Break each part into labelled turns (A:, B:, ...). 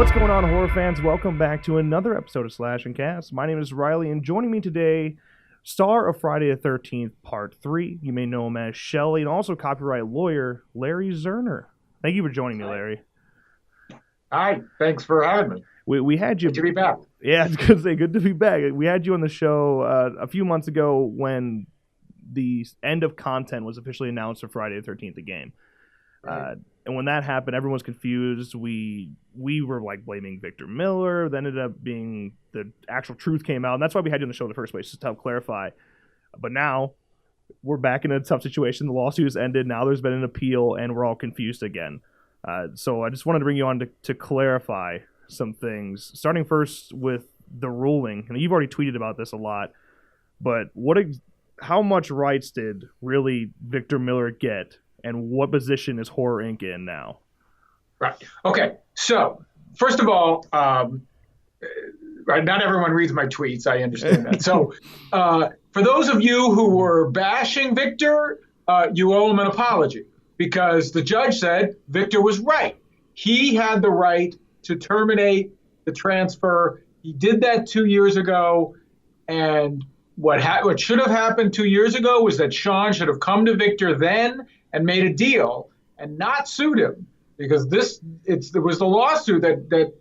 A: What's going on, horror fans? Welcome back to another episode of Slash and Cast. My name is Riley, and joining me today, star of Friday the 13th Part 3. You may know him as Shelley, and also copyright lawyer, Larry Zerner. Thank you for joining me, Larry.
B: Hi, thanks for having me.
A: We had you.
B: Good to be back.
A: Yeah, it's good to say, good to be back. We had you on the show a few months ago when the end of content was officially announced for Friday the 13th, the game.
B: Right.
A: And when that happened, everyone was confused. We were like blaming Victor Miller. That ended up being the actual truth came out, and that's why we had you on the show in the first place, just to help clarify. But now we're back in a tough situation. The lawsuit has ended. Now there's been an appeal, and we're all confused again. So I just wanted to bring you on to clarify some things. Starting first with the ruling, and you've already tweeted about this a lot. But how much rights did really Victor Miller get? And what position is Horror Inc. in now?
B: Right. Okay. So, first of all, right, not everyone reads my tweets. I understand that. So, for those of you who were bashing Victor, you owe him an apology because the judge said Victor was right. He had the right to terminate the transfer. He did that 2 years ago. And what should have happened 2 years ago was that Sean should have come to Victor then and made a deal and not sued him, because there was the lawsuit that they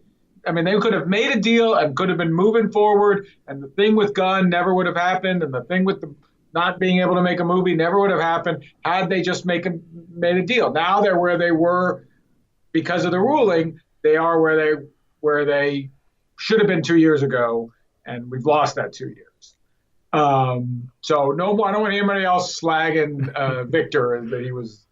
B: could have made a deal and could have been moving forward, and the thing with Gunn never would have happened, and the thing with the not being able to make a movie never would have happened had they just made a deal. Now they're where they were because of the ruling. They are where they should have been 2 years ago, and we've lost that 2 years. So no, I don't want anybody else slagging Victor that he was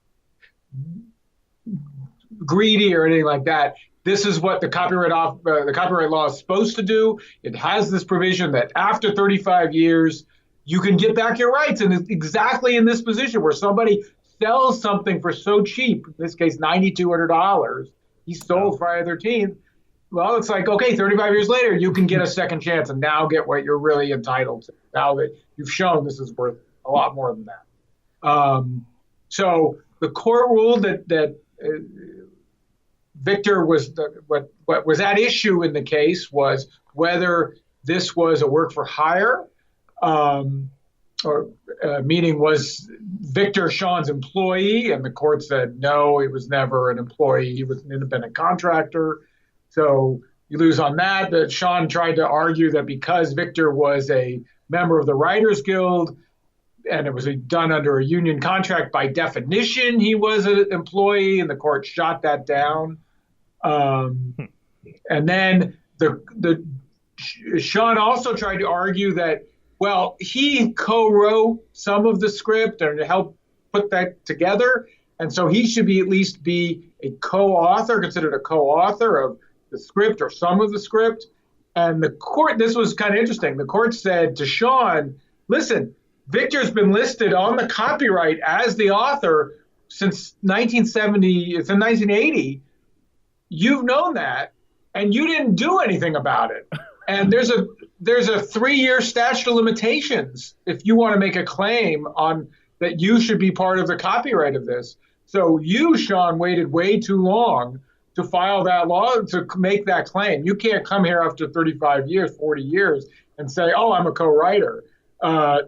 B: greedy or anything like that. This is what the copyright law is supposed to do. It has this provision that after 35 years, you can get back your rights. And it's exactly in this position where somebody sells something for so cheap, in this case, $9,200. He sold Friday the 13th. Well, it's like, okay, 35 years later, you can get a second chance and now get what you're really entitled to. Now that you've shown this is worth a lot more than that. So the court ruled that Victor was what was at issue in the case was whether this was a work for hire, meaning was Victor Sean's employee, and the court said no, he was never an employee. He was an independent contractor. So you lose on that. That Sean tried to argue that because Victor was a member of the Writers Guild and it was done under a union contract, by definition, he was an employee, and the court shot that down. And then Sean also tried to argue that, well, he co-wrote some of the script and helped put that together, and so he should at least be a co-author, considered a co-author of the script or some of the script. And the court, this was kind of interesting. The court said to Sean, listen, Victor's been listed on the copyright as the author since 1970, it's in 1980. You've known that, and you didn't do anything about it. And there's a 3-year statute of limitations if you want to make a claim on that you should be part of the copyright of this. So you, Sean, waited way too long to file that law, to make that claim. You can't come here after 35 years, 40 years and say, oh, I'm a co-writer.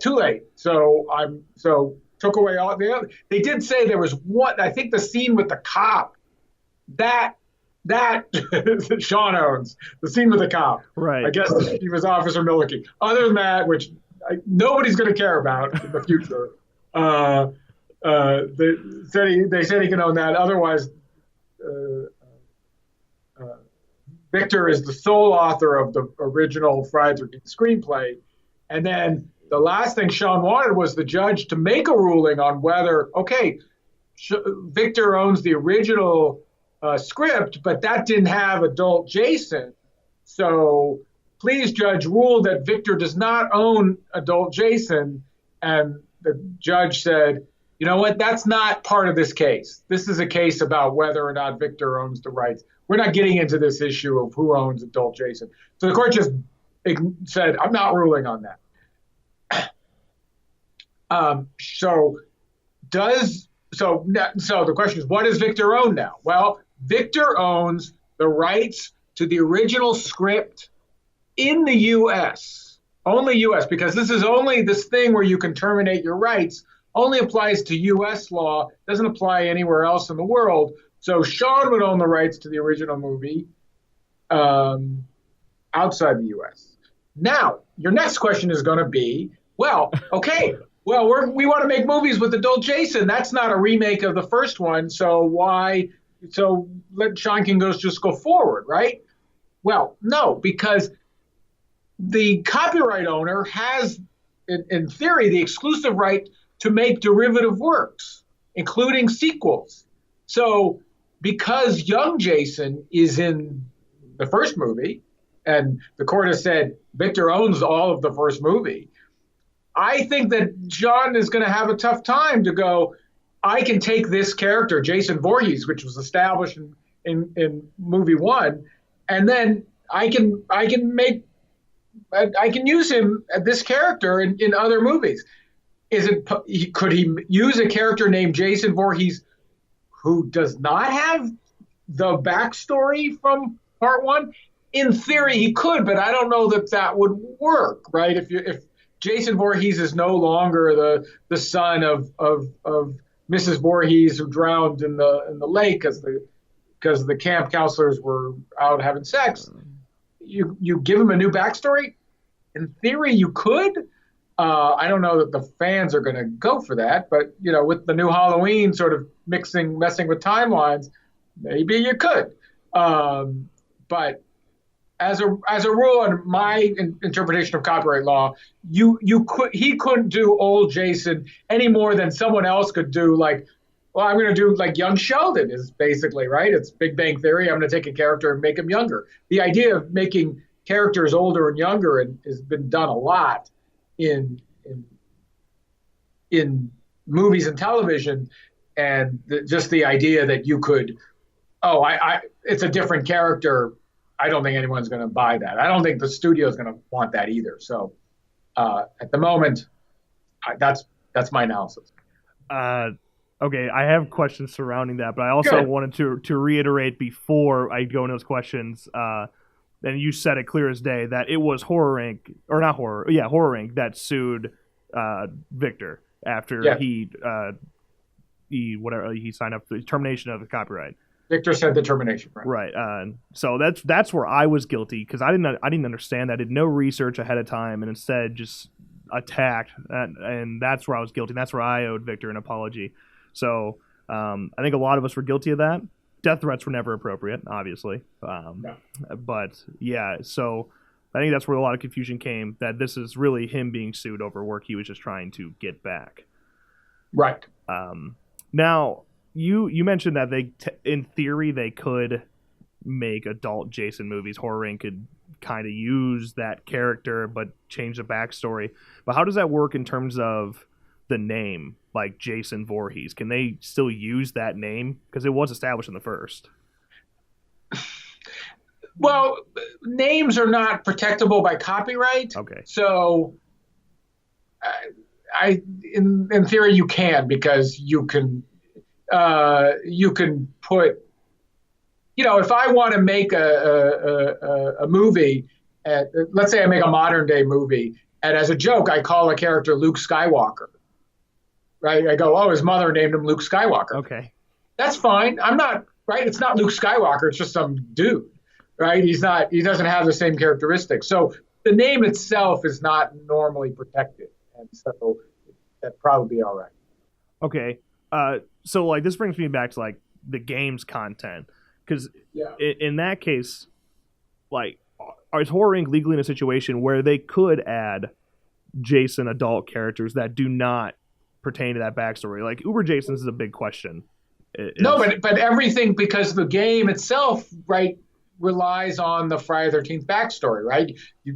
B: Too late. So took away all the other. They did say there was one, I think the scene with the cop, that Sean owns, the scene with the cop.
A: Right.
B: I guess he was Officer Milliken. Other than that, which nobody's going to care about in the future, they said he can own that. Otherwise, Victor is the sole author of the original Friday the 13th screenplay. And then the last thing Sean wanted was the judge to make a ruling on whether, okay, Victor owns the original script, but that didn't have adult Jason. So please, judge, rule that Victor does not own adult Jason. And the judge said, you know what, that's not part of this case. This is a case about whether or not Victor owns the rights. We're not getting into this issue of who owns adult Jason. So the court just said, I'm not ruling on that. So the question is, what does Victor own now? Well, Victor owns the rights to the original script in the U.S., only U.S., because this thing where you can terminate your rights only applies to U.S. law, doesn't apply anywhere else in the world. So Sean would own the rights to the original movie outside the U.S. Now, your next question is going to be, well, okay, well, we want to make movies with adult Jason. That's not a remake of the first one, so why? So let Sean King just go forward, right? Well, no, because the copyright owner has, in theory, the exclusive right to make derivative works, including sequels. So because young Jason is in the first movie, and the court has said Victor owns all of the first movie, I think that John is going to have a tough time to go, I can take this character, Jason Voorhees, which was established in movie one, and then I can use him, this character, in other movies. Could he use a character named Jason Voorhees who does not have the backstory from part one? In theory, he could, but I don't know that would work, right? If Jason Voorhees is no longer the son of Mrs. Voorhees who drowned in the lake because the camp counselors were out having sex, you give him a new backstory. In theory, you could. I don't know that the fans are going to go for that, but with the new Halloween sort of messing with timelines, maybe you could. But as a rule, in my interpretation of copyright law, he couldn't do old Jason any more than someone else could do. Like, well, I'm going to do like young Sheldon is basically, right. It's Big Bang Theory. I'm going to take a character and make him younger. The idea of making characters older and younger has been done a lot in movies and television, and just the idea that you could, it's a different character. I don't think anyone's going to buy that. I don't think the studio is going to want that either. So at the moment, that's my analysis.
A: Okay, I have questions surrounding that, but I also wanted to reiterate before I go into those questions. And you said it clear as day that it was Horror Inc. that sued Victor after he signed up for the termination of the copyright.
B: Victor said the termination,
A: right? Right. So that's where I was guilty, because I didn't understand that. I did no research ahead of time, and instead just attacked, and that's where I was guilty. And that's where I owed Victor an apology. So I think a lot of us were guilty of that. Death threats were never appropriate, obviously.
B: No.
A: But yeah, so I think that's where a lot of confusion came, that this is really him being sued over work he was just trying to get back.
B: Right.
A: Now, you mentioned that in theory, they could make adult Jason movies. Horror Inc. could kind of use that character, but change the backstory. But how does that work in terms of the name, like Jason Voorhees? Can they still use that name? Because it was established in the first.
B: Well, names are not protectable by copyright.
A: Okay.
B: So in theory you can, because you can put, if I want to make a movie, let's say I make a modern day movie, and as a joke I call a character Luke Skywalker. Right? I go, his mother named him Luke Skywalker.
A: Okay.
B: That's fine. I'm not, right? It's not Luke Skywalker. It's just some dude, right? He doesn't have the same characteristics. So the name itself is not normally protected. And so that'd probably be all right.
A: Okay. So like this brings me back to like the game's content. Because in that case, like, is Horror Inc. legally in a situation where they could add Jason adult characters that do not pertain to that backstory? Like Uber Jason's is a big question.
B: No, but everything, because the game itself, right, relies on the Friday the 13th backstory, right?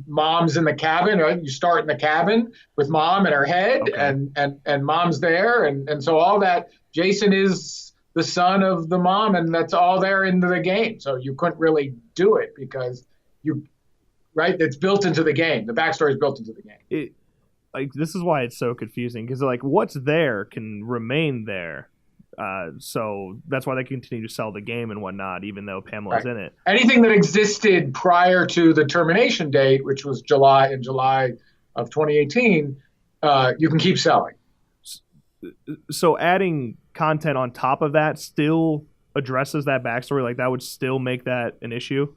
B: Mom's in the cabin, right? You start in the cabin with mom in her head, okay. and mom's there, and so all that. Jason is the son of the mom, and that's all there into the game. So you couldn't really do it because it's built into the game. The backstory is built into the game.
A: Like, this is why it's so confusing, because like what's there can remain there. So that's why they continue to sell the game and whatnot, even though Pamela's in it.
B: Anything that existed prior to the termination date, which was July of 2018, you can keep selling.
A: So adding content on top of that still addresses that backstory. Like that would still make that an issue.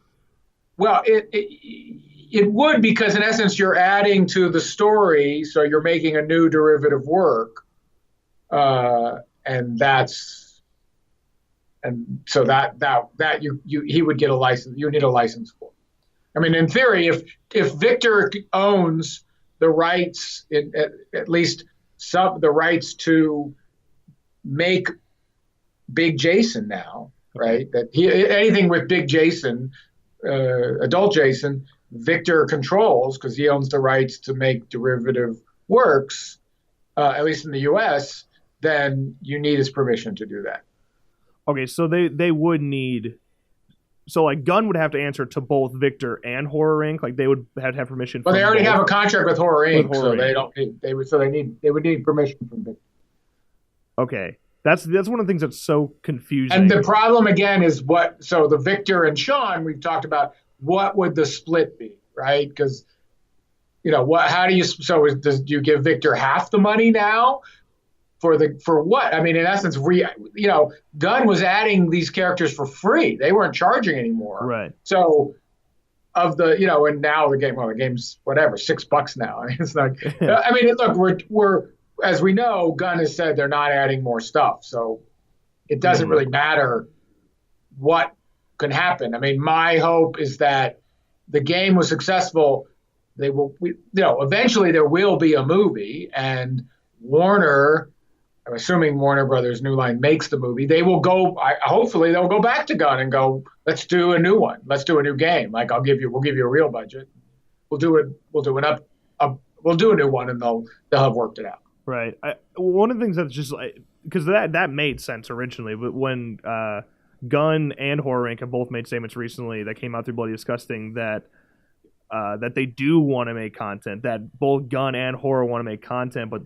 B: Well, it would, because in essence you're adding to the story, so you're making a new derivative work, and so that he would get a license. You need a license for. I mean, in theory, if Victor owns the rights, at least the rights to make Big Jason now, right? That anything with Big Jason, adult Jason, Victor controls because he owns the rights to make derivative works, at least in the U.S. Then you need his permission to do that.
A: Okay, so they would need. So like Gunn would have to answer to both Victor and Horror Inc. Like they would have to have permission.
B: Well, they already have a contract with Horror Inc. They don't. They would need permission from Victor.
A: Okay, that's one of the things that's so confusing.
B: And the problem again is so the Victor and Sean we've talked about. What would the split be, right? Because how do you? So do you give Victor half the money now? For what? I mean, in essence, Gunn was adding these characters for free. They weren't charging anymore.
A: Right.
B: So of the, and now the game's whatever, $6 now. I mean, it's not, I mean, look, we're, as we know, Gunn has said they're not adding more stuff. So it doesn't really matter what can happen. I mean, my hope is that the game was successful. They will, eventually there will be a movie, and Warner, I'm assuming Warner Brothers New Line makes the movie. They will go. Hopefully, they'll go back to Gunn and go, "Let's do a new one. Let's do a new game. Like we'll give you a real budget. We'll do it. We'll do a new one, and they'll have worked it out."
A: Right. One of the things that's just like, because that made sense originally, but when Gunn and Horror Inc. have both made statements recently that came out through Bloody Disgusting that they do want to make content, that both Gunn and Horror want to make content, but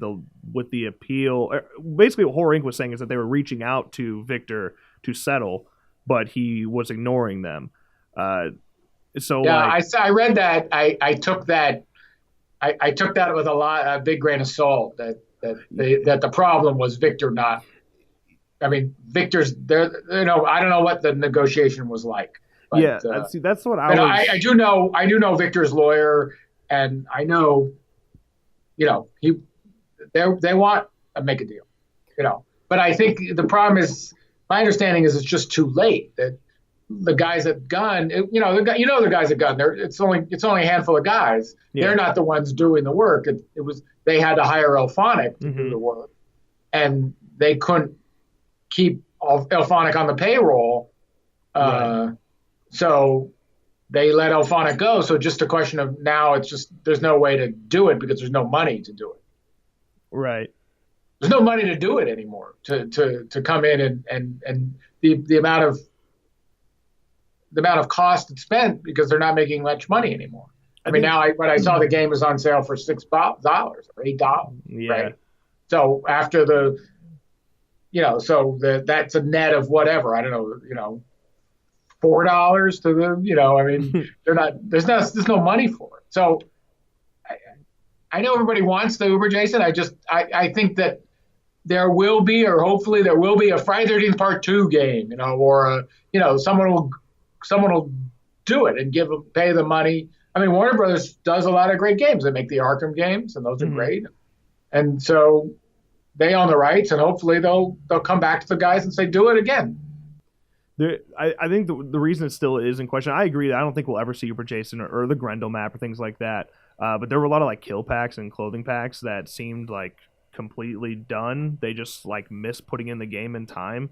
A: with the appeal, basically what Horror Inc. was saying is that they were reaching out to Victor to settle, but he was ignoring them. So
B: yeah, I read that. I took that. I took that with a big grain of salt. That the problem was Victor not. I mean, Victor's there. I don't know what the negotiation was like. But,
A: yeah, that's what I was.
B: I do know Victor's lawyer, and I know, they want to make a deal, But I think the problem is, my understanding is it's just too late. That the guys at Gunn, the guys at Gunn, it's only a handful of guys. Yeah. They're not the ones doing the work. They had to hire Elphonic to do the work, and they couldn't keep Elphonic on the payroll. Right. So they let Elphonic go. So just a question of now it's just there's no way to do it because there's no money to do it.
A: Right.
B: There's no money to do it anymore. To come in and the amount of cost it's spent because they're not making much money anymore. I mean, now when I saw the game was on sale for $6 or $8.
A: Yeah. Right?
B: So after that's a net of whatever, I don't know, $4 to the, I mean, there's no money for it. So I know everybody wants the Uber Jason. I think that there will be, or hopefully there will be, a Friday 13th Part 2 game, or someone will do it and pay the money. I mean, Warner Brothers does a lot of great games. They make the Arkham games, and those are great. And so they own the rights, and hopefully they'll come back to the guys and say, do it again.
A: I think the reason it still is in question, I agree that I don't think we'll ever see Uber Jason or the Grendel map or things like that. But there were a lot of like kill packs and clothing packs that seemed like completely done. They just like missed putting in the game in time.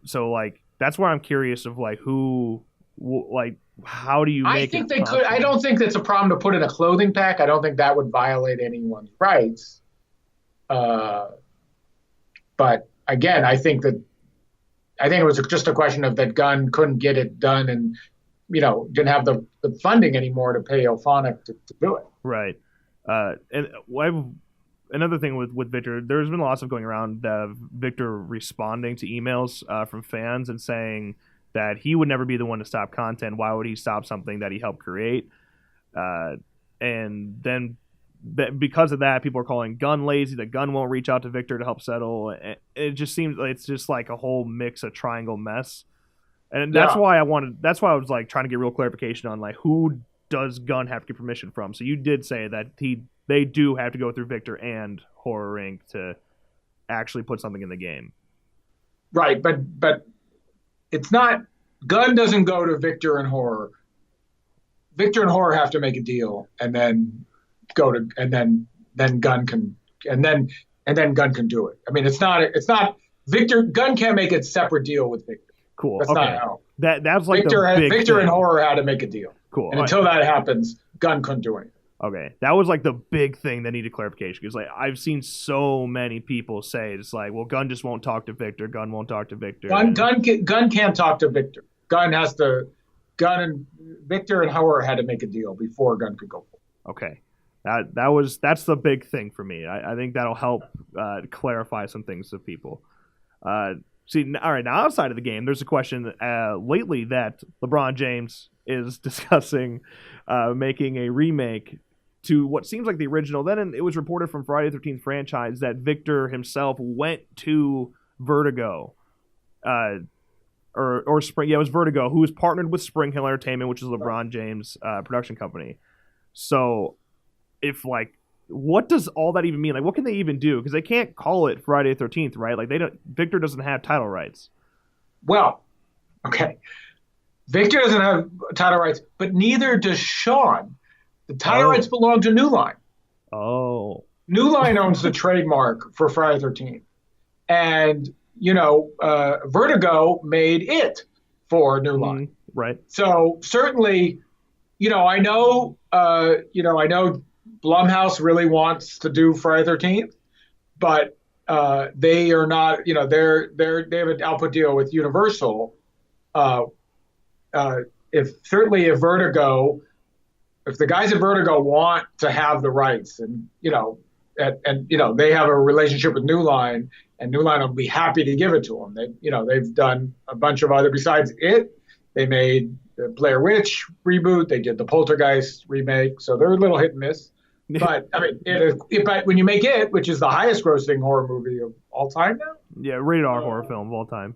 A: So like that's where I'm curious of like how do you make?
B: I think they could. I don't think that's a problem to put in a clothing pack. I don't think that would violate anyone's rights. But again, I think it was just a question of that Gunn couldn't get it done and, didn't have the funding anymore to pay Elphonic to do it.
A: Right. And another thing with Victor, there's been lots of going around of Victor responding to emails from fans and saying that he would never be the one to stop content. Why would he stop something that he helped create? And then because of that, people are calling Gunn lazy. That Gunn won't reach out to Victor to help settle. It just seems like it's just like a whole mix of triangle mess. And that's why I was like trying to get real clarification on like who does Gunn have to get permission from. So you did say that they do have to go through Victor and Horror Inc. to actually put something in the game.
B: Right, but it's not. Gunn doesn't go to Victor and Horror. Victor and Horror have to make a deal, and then then Gunn can Gunn can do it. I mean, it's not Victor. Gunn can't make a separate deal with Victor.
A: Cool.
B: That's not how.
A: That's like
B: Victor and Horror had to make a deal.
A: Cool.
B: And until that happens, Gunn couldn't do anything.
A: Okay, that was like the big thing that needed clarification because like I've seen so many people say it's like, well, Gunn just won't talk to Victor. Gunn won't talk to Victor.
B: Gunn can't talk to Victor. Gunn and Victor and Horror had to make a deal before Gunn could go forward.
A: Okay, that's the big thing for me. I think that'll help clarify some things to people. See, all right, now outside of the game, there's a question lately that LeBron James is discussing making a remake to what seems like the original. Then it was reported from Friday the 13th franchise that Victor himself went to Vertigo, or Spring. Yeah, it was Vertigo, who was partnered with Spring Hill Entertainment, which is LeBron James' production company. So, if like, what does all that even mean? Like, what can they even do? Because they can't call it Friday the 13th, right? Like, Victor doesn't have title rights.
B: Well, okay. Victor doesn't have title rights, but neither does Sean. The title rights belong to New Line.
A: Oh.
B: New Line owns the trademark for Friday the 13th. And, Vertigo made it for New Line.
A: Right.
B: So certainly, I know Blumhouse really wants to do Friday the 13th, but they are not, they have an output deal with Universal. If the guys at Vertigo want to have the rights and they have a relationship with New Line and New Line will be happy to give it to them. They've done a bunch of other, besides it, they made the Blair Witch reboot. They did the Poltergeist remake. So they're a little hit and miss. But I mean, but when you make it, which is the highest grossing horror movie of all time now.
A: Yeah. Rated R horror film of all time.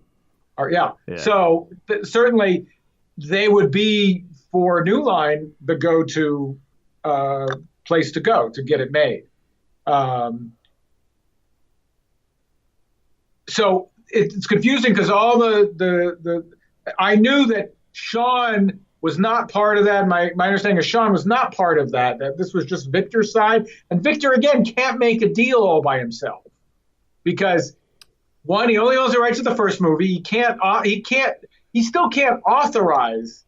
B: Yeah. So certainly they would be for New Line the go-to place to go to get it made. So it's confusing because all I knew that Sean was not part of that. My understanding is Sean was not part of that this was just Victor's side. And Victor, again, can't make a deal all by himself because, one, he only owns the rights to the first movie. He still can't authorize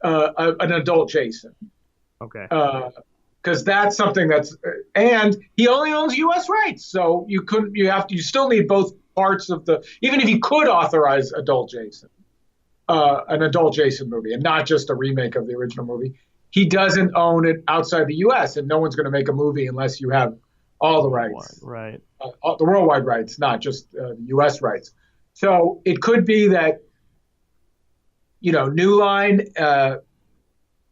B: an adult Jason.
A: Okay.
B: Because that's something and he only owns U.S. rights. So you still need both parts of even if he could authorize adult Jason. An adult Jason movie and not just a remake of the original movie. He doesn't own it outside the U.S. and no one's going to make a movie unless you have all the rights,
A: right?
B: The worldwide rights, not just the U.S. rights. So it could be that New Line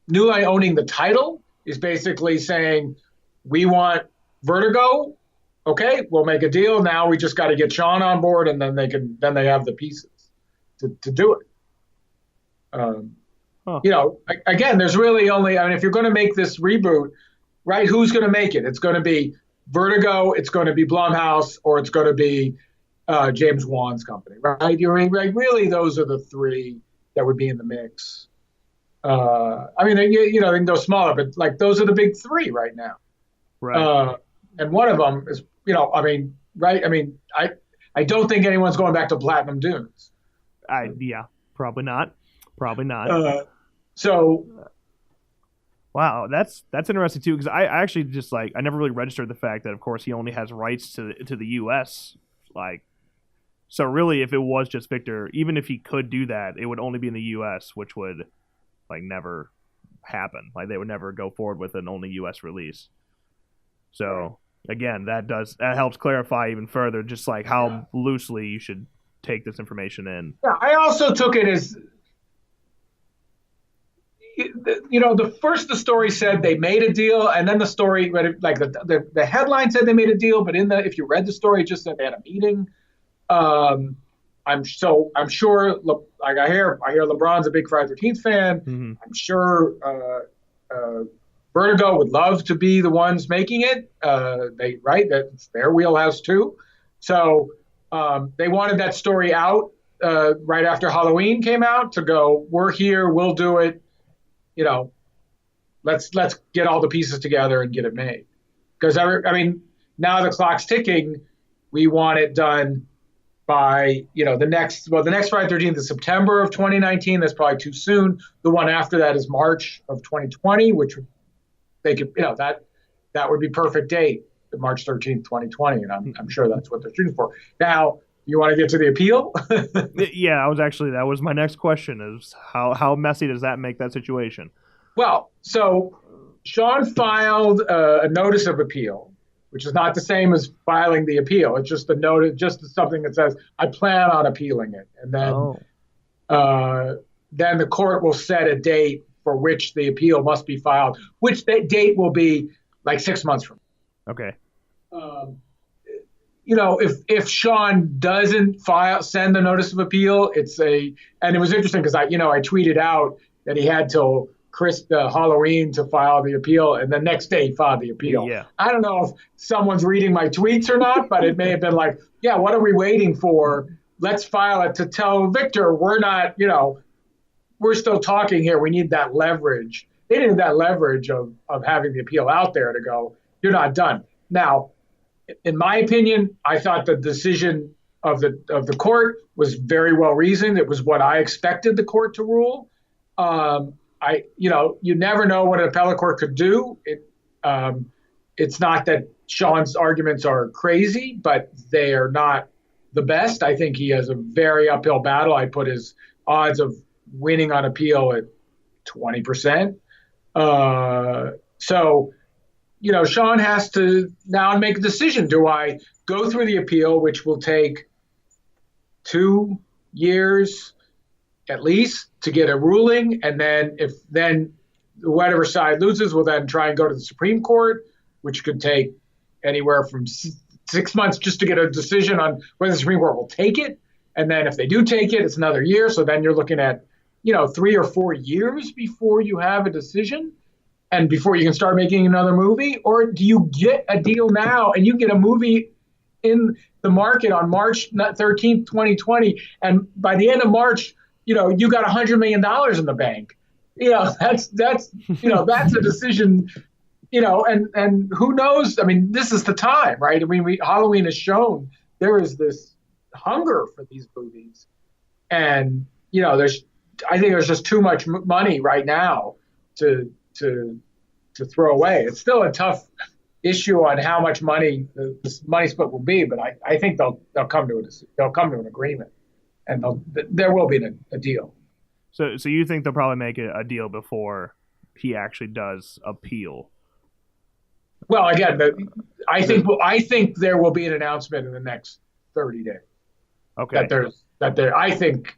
B: owning the title is basically saying we want Vertigo. Okay, we'll make a deal. Now we just got to get Sean on board, and then they have the pieces to do it. Again, there's really only, if you're going to make this reboot, right, who's going to make it? It's going to be Vertigo, it's going to be Blumhouse, or it's going to be James Wan's company, right? Really, those are the three that would be in the mix. They can go smaller, but like those are the big three right now.
A: Right.
B: And one of them is, right? I don't think anyone's going back to Platinum Dunes.
A: Probably not. Wow, that's interesting too because I actually just I never really registered the fact that of course he only has rights to the U.S. So really if it was just Victor, even if he could do that, it would only be in the U.S. which would never happen. They would never go forward with an only U.S. release. So again, that helps clarify even further just like how loosely you should take this information in.
B: Yeah, I also took it as, the story said they made a deal, and then the story, like the headline said they made a deal, but if you read the story, it just said they had a meeting. I'm sure, like I hear LeBron's a big Friday 13th fan.
A: Mm-hmm.
B: I'm sure Vertigo would love to be the ones making it. That's their wheelhouse too. So they wanted that story out right after Halloween came out to go, we're here, we'll do it. Let's get all the pieces together and get it made. Because now the clock's ticking. We want it done by the next Friday 13th is September of 2019. That's probably too soon. The one after that is March of 2020, which they could that would be perfect date, March 13th, 2020, and I'm sure that's what they're shooting for. Now, you want to get to the appeal?
A: Yeah, that was my next question, is how messy does that make that situation?
B: Well, so Sean filed a notice of appeal, which is not the same as filing the appeal. It's just a notice, just something that says, I plan on appealing it. And then the court will set a date for which the appeal must be filed, which date will be like 6 months from now.
A: Okay.
B: If Sean doesn't send the notice of appeal, and it was interesting because I tweeted out that he had till Halloween to file the appeal, and the next day he filed the appeal.
A: Yeah.
B: I don't know if someone's reading my tweets or not, but it may have been like, yeah, what are we waiting for? Let's file it to tell Victor we're not, we're still talking here. We need that leverage. They needed that leverage of having the appeal out there to go, you're not done. Now, in my opinion, I thought the decision of the court was very well reasoned. It was what I expected the court to rule. You never know what an appellate court could do. It's not that Sean's arguments are crazy, but they are not the best. I think he has a very uphill battle. I put his odds of winning on appeal at 20%. Sean has to now make a decision. Do I go through the appeal, which will take 2 years at least to get a ruling, and then whatever side loses will then try and go to the Supreme Court, which could take anywhere from 6 months just to get a decision on whether the Supreme Court will take it. And then if they do take it, it's another year. So then you're looking at 3 or 4 years before you have a decision and before you can start making another movie. Or do you get a deal now and you get a movie in the market on March 13th, 2020, and by the end of March, you got $100 million in the bank. That's a decision. And who knows? I mean, this is the time, right? I mean, Halloween has shown there is this hunger for these movies, and I think there's just too much money right now to throw away. It's still a tough issue on how much money the money split will be, but I think they'll come to an agreement, and there will be a deal.
A: So you think they'll probably make a deal before he actually does appeal?
B: Well, again, I think there will be an announcement in the next 30 days.
A: Okay.
B: I think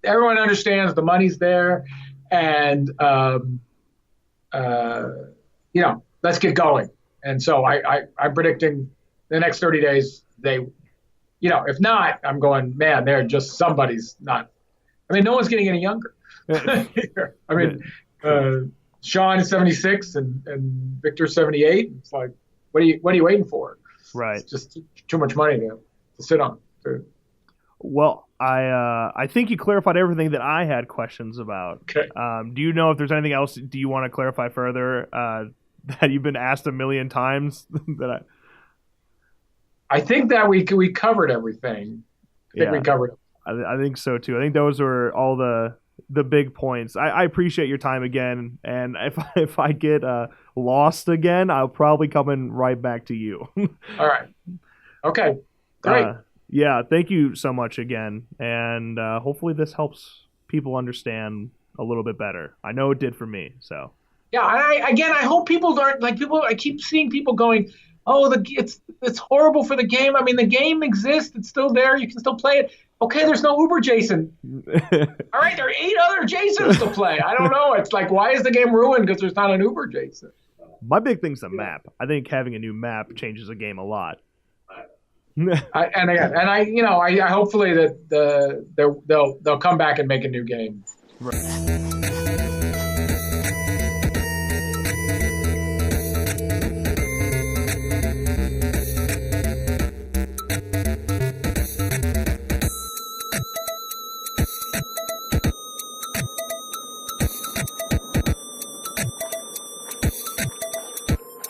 B: everyone understands the money's there, and let's get going. And so I'm predicting the next 30 days if not, I'm going, man, they're just somebody's not. I mean, no one's getting any younger. I mean, Sean is 76 and Victor's 78. It's like, what are you waiting for?
A: Right.
B: It's just too much money to sit on.
A: Well, I think you clarified everything that I had questions about.
B: Okay.
A: Do you know if there's anything else? Do you want to clarify further that you've been asked a million times?
B: I think that we covered everything. We covered it.
A: I think so too. I think those were all the big points. I appreciate your time again, and if I get lost again, I'll probably come in right back to you.
B: All right. Okay. Great.
A: Yeah, thank you so much again, and hopefully this helps people understand a little bit better. I know it did for me, so.
B: Yeah, and I hope people aren't like people. I keep seeing people going, "Oh, it's horrible for the game." I mean, the game exists; it's still there. You can still play it. Okay, there's no Uber Jason. All right, there are 8 other Jasons to play. I don't know. It's like, why is the game ruined because there's not an Uber Jason?
A: My big thing's the map. I think having a new map changes the game a lot.
B: I hopefully that they'll come back and make a new game.
A: Right.